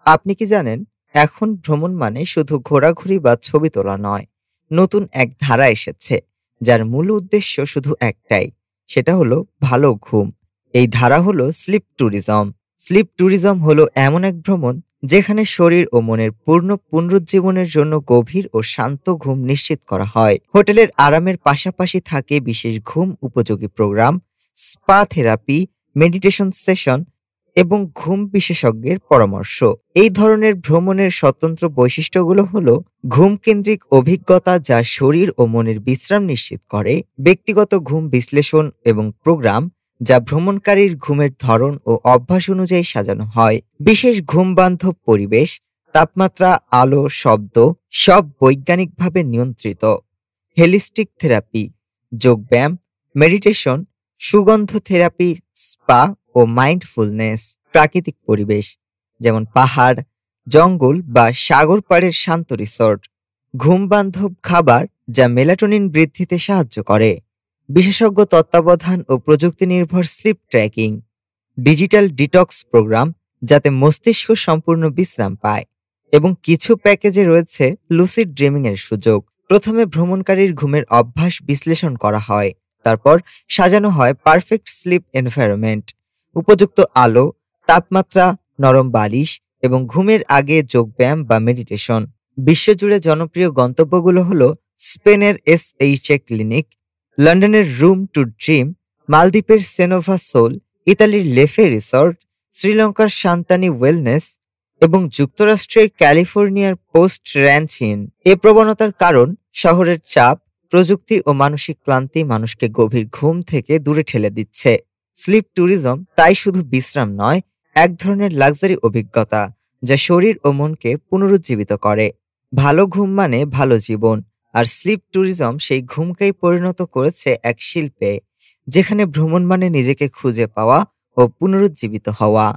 আপনি কি জানেন, এখন ভ্রমণ মানে শুধু ঘোরাঘুরি বা ছবি তোলা নয়। নতুন এক ধারা এসেছে, যার মূল উদ্দেশ্য শুধু একটাই, সেটা হলো ভালো ঘুম। এই ধারা হলো স্লিপ ট্যুরিজম। স্লিপ ট্যুরিজম হলো এমন এক ভ্রমণ যেখানে শরীর ও মনের পূর্ণ পুনরুজ্জীবনের জন্য গভীর ও শান্ত ঘুম নিশ্চিত করা হয়। হোটেলের আরামের পাশাপাশি থাকে বিশেষ ঘুম উপযোগী program, spa therapy, meditation session এবং ঘুম বিশেষজ্ঞের পরামর্শ। এই ধরনের ভ্রমণের স্বতন্ত্র বৈশিষ্ট্যগুলো হলো ঘুম কেন্দ্রিক অভিজ্ঞতা, যা শরীর ও মনের বিশ্রাম নিশ্চিত করে; ব্যক্তিগত ঘুম বিশ্লেষণ এবং প্রোগ্রাম, যা ভ্রমণকারীর ঘুমের ধরন ও অভ্যাস অনুযায়ী সাজানো হয়; বিশেষ ঘুম বান্ধব পরিবেশ, তাপমাত্রা, আলো, শব্দ সব বৈজ্ঞানিকভাবে নিয়ন্ত্রিত; হেলিস্টিক থেরাপি, যোগব্যায়াম, মেডিটেশন, সুগন্ধ থেরাপি, স্পা ও মাইন্ডফুলনেস; প্রাকৃতিক পরিবেশ যেমন পাহাড়, জঙ্গল বা সাগর পাড়ের শান্ত রিসোর্ট; ঘুম বান্ধব খাবার, যা মেলাটোনিন বৃদ্ধিতে সাহায্য করে; বিশেষজ্ঞ তত্ত্বাবধান ও প্রযুক্তি নির্ভর sleep tracking; digital detox program, যাতে মস্তিষ্ক সম্পূর্ণ বিশ্রাম পায়; এবং কিছু প্যাকেজে রয়েছে লুসিড ড্রিমিং এর সুযোগ। প্রথমে ভ্রমণকারীর ঘুমের অভ্যাস বিশ্লেষণ করা হয়, তারপর সাজানো হয় পারফেক্ট স্লিপ এনভায়রনমেন্ট। উপযুক্ত আলো, তাপমাত্রা, নরম বালিশ এবং ঘুমের আগে যোগব্যায়াম বা মেডিটেশন। বিশ্বজুড়ে জনপ্রিয় গন্তব্যগুলো হলো স্পেনের SHA ক্লিনিক, লন্ডনের রুম টু ড্রিম, মালদ্বীপের সেনোভা সোল, ইতালির লেফে রিসর্ট, শ্রীলঙ্কার শান্তানি ওয়েলনেস এবং যুক্তরাষ্ট্রের ক্যালিফোর্নিয়ার পোস্ট র্যাঞ্চিন। এ প্রবণতার কারণ শহরের চাপ, প্রযুক্তি ও মানসিক ক্লান্তি মানুষকে গভীর ঘুম থেকে দূরে ঠেলে দিচ্ছে। স্লিপ ট্যুরিজম তাই শুধু বিশ্রাম নয়, এক ধরনের লাক্সারি অভিজ্ঞতা, যা শরীর ও মনকে পুনরুজ্জীবিত করে। ভালো ঘুম মানে ভালো জীবন, আর স্লিপ ট্যুরিজম সেই ঘুমকেই পরিণত করেছে এক শিল্পে, যেখানে ভ্রমণ মানে নিজেকে খুঁজে পাওয়া ও পুনরুজ্জীবিত হওয়া।